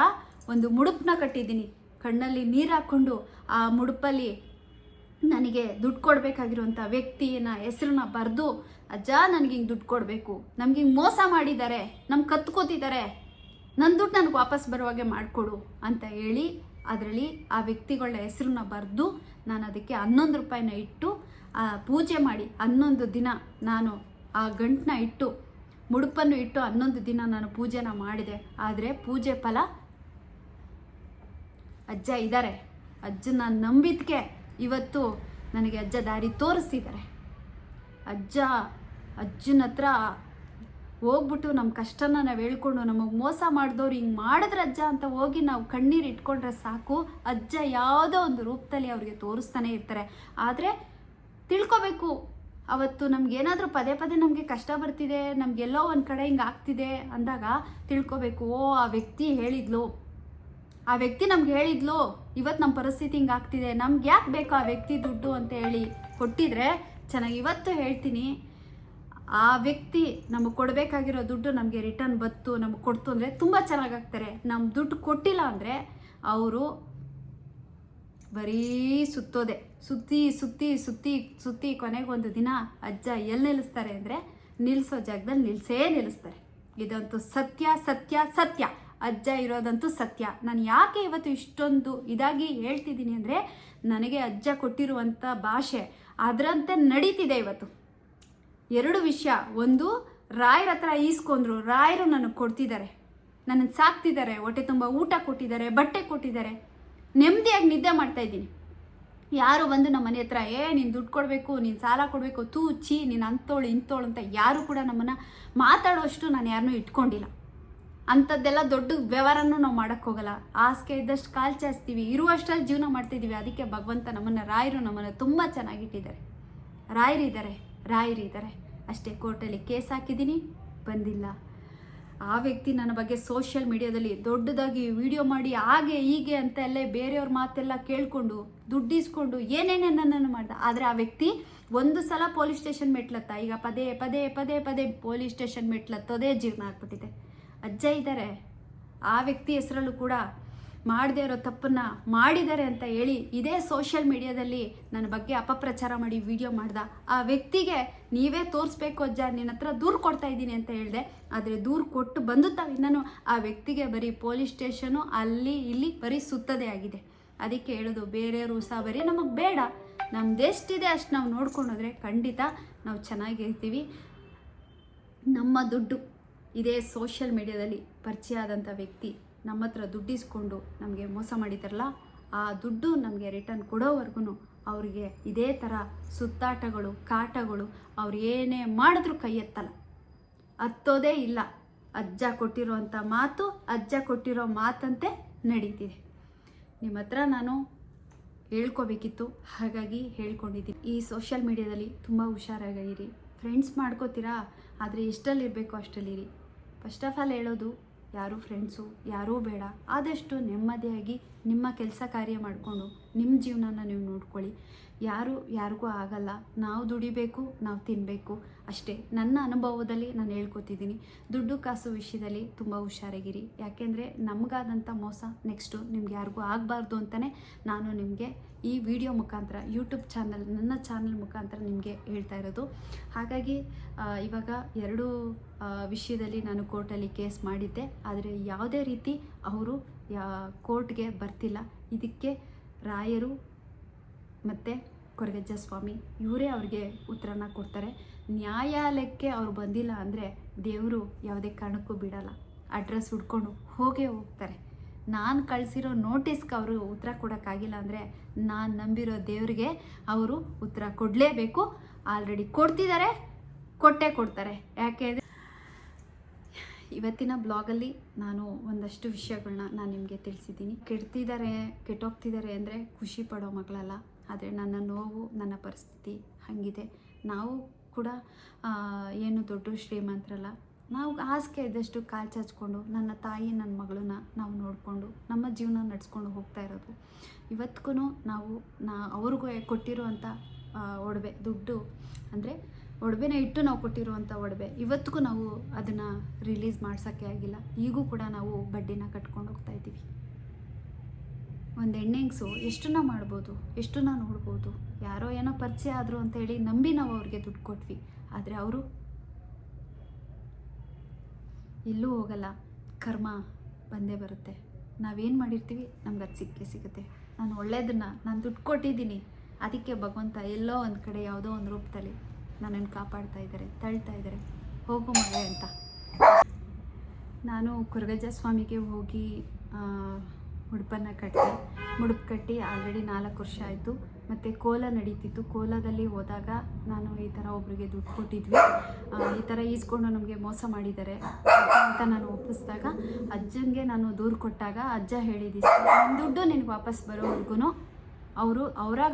ಒಂದು ಮುಡುಪನ್ನ ಕಟ್ಟಿದ್ದೀನಿ. ಕಣ್ಣಲ್ಲಿ ನೀರು ಹಾಕ್ಕೊಂಡು ಆ ಮುಡುಪಲ್ಲಿ ನನಗೆ ದುಡ್ಡು ಕೊಡಬೇಕಾಗಿರುವಂಥ ವ್ಯಕ್ತಿನ ಹೆಸರನ್ನ ಬರೆದು, ಅಜ್ಜ ನನಗೆ ಹಿಂಗೆ ದುಡ್ಡು ಕೊಡಬೇಕು, ನಮ್ಗೆ ಹಿಂಗೆ ಮೋಸ ಮಾಡಿದ್ದಾರೆ, ನಮ್ಗೆ ಕತ್ಕೋತಿದ್ದಾರೆ, ನನ್ನ ದುಡ್ಡು ನನಗೆ ವಾಪಸ್ ಬರುವಾಗೆ ಮಾಡಿಕೊಡು ಅಂತ ಹೇಳಿ ಅದರಲ್ಲಿ ಆ ವ್ಯಕ್ತಿಗಳ ಹೆಸರನ್ನ ಬರೆದು ನಾನು ಅದಕ್ಕೆ 11 ರೂಪಾಯಿನ ಇಟ್ಟು ಪೂಜೆ ಮಾಡಿ 11 ದಿನ ನಾನು ಆ ಗಂಟನ್ನ ಇಟ್ಟು ಮುಡುಪನ್ನು ಇಟ್ಟು 11 ದಿನ ನಾನು ಪೂಜೆನ ಮಾಡಿದೆ. ಆದರೆ ಪೂಜೆ ಫಲ ಅಜ್ಜ ಇದ್ದಾರೆ. ಅಜ್ಜನ ನಂಬಿದ್ಕೆ ಇವತ್ತು ನನಗೆ ಅಜ್ಜ ದಾರಿ ತೋರಿಸ್ತಿದ್ದಾರೆ. ಅಜ್ಜನ ಹತ್ರ ಹೋಗ್ಬಿಟ್ಟು ನಮ್ಮ ಕಷ್ಟನ ನಾವು ಹೇಳ್ಕೊಂಡು, ನಮಗೆ ಮೋಸ ಮಾಡಿದವ್ರು ಹಿಂಗೆ ಮಾಡಿದ್ರೆ ಅಜ್ಜ ಅಂತ ಹೋಗಿ ನಾವು ಕಣ್ಣೀರು ಇಟ್ಕೊಂಡ್ರೆ ಸಾಕು, ಅಜ್ಜ ಯಾವುದೋ ಒಂದು ರೂಪದಲ್ಲಿ ಅವ್ರಿಗೆ ತೋರಿಸ್ತಾನೆ ಇರ್ತಾರೆ. ಆದರೆ ತಿಳ್ಕೊಬೇಕು, ಅವತ್ತು ನಮಗೇನಾದರೂ ಪದೇ ನಮಗೆ ಕಷ್ಟ ಬರ್ತಿದೆ, ನಮಗೆಲ್ಲೋ ಒಂದು ಕಡೆ ಹಿಂಗೆ ಆಗ್ತಿದೆ ಅಂದಾಗ ತಿಳ್ಕೊಬೇಕು, ಆ ವ್ಯಕ್ತಿ ಹೇಳಿದ್ಲು, ಆ ವ್ಯಕ್ತಿ ನಮ್ಗೆ ಹೇಳಿದ್ಲು, ಇವತ್ತು ನಮ್ಮ ಪರಿಸ್ಥಿತಿ ಹಿಂಗೆ ಆಗ್ತಿದೆ, ನಮ್ಗೆ ಯಾಕೆ ಬೇಕು ಆ ವ್ಯಕ್ತಿ ದುಡ್ಡು ಅಂತ ಹೇಳಿ ಕೊಟ್ಟಿದ್ರೆ ಚೆನ್ನಾಗಿ. ಇವತ್ತು ಹೇಳ್ತೀನಿ, ಆ ವ್ಯಕ್ತಿ ನಮಗೆ ಕೊಡಬೇಕಾಗಿರೋ ದುಡ್ಡು ನಮಗೆ ರಿಟರ್ನ್ ಬತ್ತು, ನಮಗೆ ಕೊಡ್ತು ಅಂದರೆ ತುಂಬ ಚೆನ್ನಾಗಾಗ್ತಾರೆ. ನಮ್ಮ ದುಡ್ಡು ಕೊಟ್ಟಿಲ್ಲ ಅಂದರೆ ಅವರು ಬರೀ ಸುತ್ತೋದೆ, ಸುತ್ತಿ ಕೊನೆಗೊಂದು ದಿನ ಅಜ್ಜ ಎಲ್ಲಿ ನಿಲ್ಲಿಸ್ತಾರೆ ಅಂದರೆ ನಿಲ್ಲಿಸೋ ಜಾಗದಲ್ಲಿ ನಿಲ್ಲಿಸ್ತಾರೆ. ಇದಂತೂ ಸತ್ಯ. ಅಜ್ಜ ಇರೋದಂತೂ ಸತ್ಯ. ನಾನು ಯಾಕೆ ಇವತ್ತು ಇಷ್ಟೊಂದು ಇದಾಗಿ ಹೇಳ್ತಿದ್ದೀನಿ ಅಂದರೆ, ನನಗೆ ಅಜ್ಜ ಕೊಟ್ಟಿರುವಂಥ ಭಾಷೆ ಅದರಂತೆ ನಡೀತಿದೆ ಇವತ್ತು. 2 ವಿಷಯ. ಒಂದು, ರಾಯರ ಹತ್ರ ಈಸ್ಕೊಂಡ್ರು, ರಾಯರು ನನಗೆ ಕೊಡ್ತಿದ್ದಾರೆ, ನನ್ನನ್ನು ಸಾಕ್ತಿದ್ದಾರೆ, ಹೊಟ್ಟೆ ತುಂಬ ಊಟ ಕೊಟ್ಟಿದ್ದಾರೆ, ಬಟ್ಟೆ ಕೊಟ್ಟಿದ್ದಾರೆ, ನೆಮ್ಮದಿಯಾಗಿ ನಿದ್ದೆ ಮಾಡ್ತಾಯಿದ್ದೀನಿ. ಯಾರು ಬಂದು ನಮ್ಮ ಮನೆ ಹತ್ರ ನೀನು ದುಡ್ಡು ಕೊಡಬೇಕು, ನೀನು ಸಾಲ ಕೊಡಬೇಕು, ನೀನು ಅಂಥೋಳು ಇಂಥೋಳು ಅಂತ ಯಾರು ಕೂಡ ನಮ್ಮನ್ನು ಮಾತಾಡೋಷ್ಟು ನಾನು ಯಾರನ್ನೂ ಇಟ್ಕೊಂಡಿಲ್ಲ. ಅಂಥದ್ದೆಲ್ಲ ದೊಡ್ಡ ವ್ಯವಹಾರನೂ ನಾವು ಮಾಡೋಕ್ಕೆ ಹೋಗಲ್ಲ. ಹಾಸಿಗೆ ಇದ್ದಷ್ಟು ಕಾಲು ಚಾಚ್ತೀವಿ, ಇರುವಷ್ಟರಲ್ಲಿ ಜೀವನ ಮಾಡ್ತಿದ್ದೀವಿ. ಅದಕ್ಕೆ ಭಗವಂತ ರಾಯರು ನಮ್ಮನ್ನು ತುಂಬ ಚೆನ್ನಾಗಿಟ್ಟಿದ್ದಾರೆ. ರಾಯರಿದ್ದಾರೆ ಅಷ್ಟೇ. ಕೋರ್ಟಲ್ಲಿ ಕೇಸ್ ಹಾಕಿದ್ದೀನಿ, ಬಂದಿಲ್ಲ. ಆ ವ್ಯಕ್ತಿ ನನ್ನ ಬಗ್ಗೆ ಸೋಷಿಯಲ್ ಮೀಡಿಯಾದಲ್ಲಿ ದೊಡ್ಡದಾಗಿ ವಿಡಿಯೋ ಮಾಡಿ ಹಾಗೆ ಹೀಗೆ ಅಂತ ಎಲ್ಲ ಬೇರೆಯವ್ರ ಮಾತೆಲ್ಲ ಕೇಳಿಕೊಂಡು ದುಡ್ಡಿಸ್ಕೊಂಡು ಏನೇನೇ ನನ್ನನ್ನು ಮಾಡ್ದ. ಆದರೆ ಆ ವ್ಯಕ್ತಿ ಒಂದು ಸಲ ಪೊಲೀಸ್ ಸ್ಟೇಷನ್ ಮೆಟ್ಲತ್ತ, ಈಗ ಪದೇ ಪೊಲೀಸ್ ಸ್ಟೇಷನ್ ಮೆಟ್ಲತ್ತೋದೇ ಜೀವನ ಆಗ್ಬಿಟ್ಟಿದೆ. ಅಜ್ಜ ಇದ್ದಾರೆ, ಆ ವ್ಯಕ್ತಿ ಹೆಸರಲ್ಲೂ ಕೂಡ ಮಾಡದೇ ಇರೋ ತಪ್ಪನ್ನು ಮಾಡಿದ್ದಾರೆ ಅಂತ ಹೇಳಿ ಇದೇ ಸೋಷಿಯಲ್ ಮೀಡಿಯಾದಲ್ಲಿ ನನ್ನ ಬಗ್ಗೆ ಅಪಪ್ರಚಾರ ಮಾಡಿ ವಿಡಿಯೋ ಮಾಡ್ದ. ಆ ವ್ಯಕ್ತಿಗೆ ನೀವೇ ತೋರಿಸ್ಬೇಕು ಅಜ್ಜ, ನಿನ್ನ ಹತ್ರ ದೂರು ಕೊಡ್ತಾ ಇದ್ದೀನಿ ಅಂತ ಹೇಳಿದೆ. ಆದರೆ ದೂರು ಕೊಟ್ಟು ಬಂದು ನಾನು ಆ ವ್ಯಕ್ತಿಗೆ ಬರೀ ಪೊಲೀಸ್ ಸ್ಟೇಷನು ಅಲ್ಲಿ ಇಲ್ಲಿ ಬರೀ ಸುತ್ತದೇ ಆಗಿದೆ. ಅದಕ್ಕೆ ಹೇಳೋದು, ಬೇರೆಯವರು ಸಹ ಬರೀ ನಮಗೆ ಬೇಡ, ನಮ್ದೆಷ್ಟಿದೆ ಅಷ್ಟು ನಾವು ನೋಡ್ಕೊಂಡೋದ್ರೆ ಖಂಡಿತ ನಾವು ಚೆನ್ನಾಗಿರ್ತೀವಿ. ನಮ್ಮ ದುಡ್ಡು ಇದೇ ಸೋಷಿಯಲ್ ಮೀಡಿಯಾದಲ್ಲಿ ಪರಿಚಯ ಆದಂಥ ವ್ಯಕ್ತಿ ನಮ್ಮ ಹತ್ರ ದುಡ್ಡಿಸ್ಕೊಂಡು ನಮಗೆ ಮೋಸ ಮಾಡಿದಾರಲ್ಲ, ಆ ದುಡ್ಡು ನಮಗೆ ರಿಟರ್ನ್ ಕೊಡೋವರೆಗೂ ಅವರಿಗೆ ಇದೇ ಥರ ಸುತ್ತಾಟಗಳು, ಕಾಟಗಳು, ಅವ್ರು ಏನೇ ಮಾಡಿದ್ರೂ ಕೈ ಎತ್ತಲ್ಲ, ಹತ್ತೋದೇ ಇಲ್ಲ. ಅಜ್ಜ ಕೊಟ್ಟಿರೋವಂಥ ಮಾತು, ಅಜ್ಜ ಕೊಟ್ಟಿರೋ ಮಾತಂತೆ ನಡೀತಿದೆ. ನಿಮ್ಮ ಹತ್ರ ನಾನು ಹೇಳ್ಕೊಬೇಕಿತ್ತು, ಹಾಗಾಗಿ ಹೇಳ್ಕೊಂಡಿದ್ದೀನಿ. ಈ ಸೋಷಿಯಲ್ ಮೀಡಿಯಾದಲ್ಲಿ ತುಂಬ ಹುಷಾರಾಗಿರಿ. ಫ್ರೆಂಡ್ಸ್ ಮಾಡ್ಕೋತೀರಾ, ಆದರೆ ಎಷ್ಟಲ್ಲಿರಬೇಕು ಅಷ್ಟಲ್ಲಿರಿ. ಫಸ್ಟ್ ಆಫ್ ಆಲ್ ಹೇಳೋದು, ಯಾರೂ ಫ್ರೆಂಡ್ಸು ಯಾರೂ ಬೇಡ. ಆದಷ್ಟು ನೆಮ್ಮದಿಯಾಗಿ ನಿಮ್ಮ ಕೆಲಸ ಕಾರ್ಯ ಮಾಡಿಕೊಂಡು ನಿಮ್ಮ ಜೀವನನ ನೀವು ನೋಡ್ಕೊಳ್ಳಿ. ಯಾರಿಗೂ ಆಗಲ್ಲ. ನಾವು ದುಡಿಬೇಕು, ನಾವು ತಿನ್ನಬೇಕು ಅಷ್ಟೇ. ನನ್ನ ಅನುಭವದಲ್ಲಿ ನಾನು ಹೇಳ್ಕೊತಿದ್ದೀನಿ. ದುಡ್ಡು ಕಾಸು ವಿಷಯದಲ್ಲಿ ತುಂಬ ಹುಷಾರಾಗಿರಿ. ಯಾಕೆಂದರೆ ನಮಗಾದಂಥ ಮೋಸ ನೆಕ್ಸ್ಟು ನಿಮ್ಗೆ ಯಾರಿಗೂ ಆಗಬಾರ್ದು ಅಂತಲೇ ನಾನು ನಿಮಗೆ ಈ ವಿಡಿಯೋ ಮುಖಾಂತರ, ಯೂಟ್ಯೂಬ್ ಚಾನಲ್, ನನ್ನ ಚಾನಲ್ ಮುಖಾಂತರ ನಿಮಗೆ ಹೇಳ್ತಾ ಇರೋದು. ಹಾಗಾಗಿ ಇವಾಗ 2 ವಿಷಯದಲ್ಲಿ ನಾನು ಕೋರ್ಟಲ್ಲಿ ಕೇಸ್ ಮಾಡಿದ್ದೆ. ಆದರೆ ಯಾವುದೇ ರೀತಿ ಅವರು ಕೋರ್ಟ್ಗೆ ಬರ್ತಿಲ್ಲ. ಇದಕ್ಕೆ ರಾಯರು ಮತ್ತು ಕೊರಗಜ್ಜ ಸ್ವಾಮಿ ಇವರೇ ಅವ್ರಿಗೆ ಉತ್ತರನ ಕೊಡ್ತಾರೆ. ನ್ಯಾಯಾಲಯಕ್ಕೆ ಅವ್ರು ಬಂದಿಲ್ಲ ಅಂದರೆ ದೇವರು ಯಾವುದೇ ಕಾರಣಕ್ಕೂ ಬಿಡಲ್ಲ, ಅಡ್ರೆಸ್ ಹುಡ್ಕೊಂಡು ಹೋಗೇ ಹೋಗ್ತಾರೆ. ನಾನು ಕಳಿಸಿರೋ ನೋಟಿಸ್ಗೆ ಅವರು ಉತ್ತರ ಕೊಡೋಕ್ಕಾಗಿಲ್ಲ ಅಂದರೆ ನಾನು ನಂಬಿರೋ ದೇವರಿಗೆ ಅವರು ಉತ್ತರ ಕೊಡಲೇಬೇಕು. ಆಲ್ರೆಡಿ ಕೊಡ್ತಿದ್ದಾರೆ, ಕೊಟ್ಟೇ ಕೊಡ್ತಾರೆ. ಯಾಕೆ ಇವತ್ತಿನ ಬ್ಲಾಗಲ್ಲಿ ನಾನು ಒಂದಷ್ಟು ವಿಷಯಗಳನ್ನ ನಾನು ನಿಮಗೆ ತಿಳಿಸಿದ್ದೀನಿ. ಕೆಟ್ಟೋಗ್ತಿದ್ದಾರೆ ಅಂದರೆ ಖುಷಿ ಪಡೋ ಮಗಳಲ್ಲ, ಆದರೆ ನನ್ನ ನೋವು, ನನ್ನ ಪರಿಸ್ಥಿತಿ ಹಾಗಿದೆ. ನಾವು ಕೂಡ ಏನು ದೊಡ್ಡ ಶ್ರೀಮಂತರಲ್ಲ, ನಾವು ಹಾಸಿಗೆ ಇದ್ದಷ್ಟು ಕಾಲು ಚಾಚ್ಕೊಂಡು ನನ್ನ ತಾಯಿ ನನ್ನ ಮಗಳನ್ನ ನಾವು ನೋಡಿಕೊಂಡು ನಮ್ಮ ಜೀವನ ನಡೆಸ್ಕೊಂಡು ಹೋಗ್ತಾ ಇರೋದು. ಇವತ್ತಿಗೂ ನಾವು ಅವ್ರಿಗೂ ಕೊಟ್ಟಿರುವಂಥ ಒಡವೆ ದುಡ್ಡು ಅಂದರೆ ಒಡವೆನ ಇಟ್ಟು ನಾವು ಕೊಟ್ಟಿರುವಂಥ ಒಡವೆ ಇವತ್ತಿಗೂ ನಾವು ಅದನ್ನು ರಿಲೀಸ್ ಮಾಡ್ಸೋಕ್ಕೆ ಆಗಿಲ್ಲ. ಈಗೂ ಕೂಡ ನಾವು ಬಡ್ಡಿನ ಕಟ್ಕೊಂಡು ಹೋಗ್ತಾ ಇದ್ದೀವಿ. ಒಂದು ಹೆಣ್ಣೆಂಗ್ಸು ಎಷ್ಟನ್ನ ಮಾಡ್ಬೋದು, ಎಷ್ಟನ್ನ ನೋಡ್ಬೋದು. ಯಾರೋ ಏನೋ ಪರಿಚಯ ಆದರು ಅಂತೇಳಿ ನಂಬಿ ನಾವು ಅವ್ರಿಗೆ ದುಡ್ಡು ಕೊಟ್ವಿ, ಆದರೆ ಅವರು ಎಲ್ಲೂ ಹೋಗಲ್ಲ, ಕರ್ಮ ಬಂದೇ ಬರುತ್ತೆ. ನಾವೇನು ಮಾಡಿರ್ತೀವಿ ನಮ್ಗೆ ಅದು ಸಿಗುತ್ತೆ. ನಾನು ಒಳ್ಳೆಯದನ್ನು ನಾನು ದುಡ್ಡು ಕೊಟ್ಟಿದ್ದೀನಿ, ಅದಕ್ಕೆ ಭಗವಂತ ಎಲ್ಲೋ ಒಂದು ಕಡೆ ಯಾವುದೋ ಒಂದು ರೂಪದಲ್ಲಿ ನನ್ನನ್ನು ಕಾಪಾಡ್ತಾ ಇದ್ದಾರೆ, ತಳ್ತಾ ಇದ್ದಾರೆ, ಹೋಗು ಮಳೆ ಅಂತ. ನಾನು ಕೊರಗಜ್ಜ ಸ್ವಾಮಿಗೆ ಹೋಗಿ ಮುಡುಪನ್ನು ಕಟ್ಟಿ ಆಲ್ರೆಡಿ 4 ವರ್ಷ ಆಯಿತು. ಮತ್ತು ಕೋಲ ನಡೀತಿತ್ತು. ಕೋಲದಲ್ಲಿ ಹೋದಾಗ ನಾನು ಈ ಥರ ಒಬ್ಬರಿಗೆ ದುಡ್ಡು ಕೊಟ್ಟಿದ್ವಿ, ಈ ಥರ ಈಸ್ಕೊಂಡು ನಮಗೆ ಮೋಸ ಮಾಡಿದ್ದಾರೆ ಅಂತ ನಾನು ಒಪ್ಪಿಸಿದಾಗ ಅಜ್ಜನಿಗೆ ನಾನು ದೂರು ಕೊಟ್ಟಾಗ ಅಜ್ಜ ಹೇಳಿದ್ದು, ನನ್ನ ದುಡ್ಡು ನಿನಗೆ ವಾಪಸ್ ಬರೋವರೆಗೂ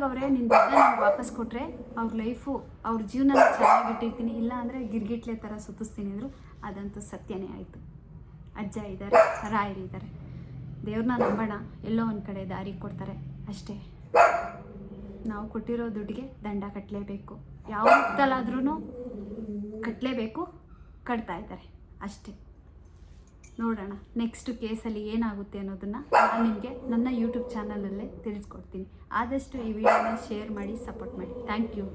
ಅವರೇ ನಿನ್ನ ದುಡ್ಡು ನನಗೆ ವಾಪಸ್ ಕೊಟ್ಟರೆ ಅವ್ರ ಲೈಫು, ಅವ್ರ ಜೀವನ ಚೆನ್ನಾಗಿಟ್ಟಿರ್ತೀನಿ, ಇಲ್ಲ ಅಂದರೆ ಗಿರ್ಗಿಟ್ಲೆ ಥರ ಸುತ್ತಿಸ್ತೀನಿ ಅಂದರು. ಅದಂತೂ ಸತ್ಯನೇ ಆಯಿತು. ಅಜ್ಜ ಇದ್ದಾರೆ, ರಾಯರಿದ್ದಾರೆ. ದೇವ್ರನ್ನ ನಂಬೋಣ, ಎಲ್ಲೋ ಒಂದು ಕಡೆ ದಾರಿ ಕೊಡ್ತಾರೆ ಅಷ್ಟೇ. ನಾವು ಕೊಟ್ಟಿರೋ ದುಡ್ಡಿಗೆ ದಂಡ ಕಟ್ಟಲೇಬೇಕು, ಯಾವ ಹೊತ್ತಲ್ಲಾದ್ರೂ ಕಟ್ಟಲೇಬೇಕು, ಕಟ್ತಾ ಇದ್ದಾರೆ ಅಷ್ಟೇ. ನೋಡೋಣ ನೆಕ್ಸ್ಟ್ ಕೇಸಲ್ಲಿ ಏನಾಗುತ್ತೆ ಅನ್ನೋದನ್ನು ನಾನು ನಿಮಗೆ ನನ್ನ ಯೂಟ್ಯೂಬ್ ಚಾನಲಲ್ಲೇ ತಿಳಿಸ್ಕೊಡ್ತೀನಿ. ಆದಷ್ಟು ಈ ವಿಡಿಯೋನ ಶೇರ್ ಮಾಡಿ, ಸಪೋರ್ಟ್ ಮಾಡಿ. Thank you.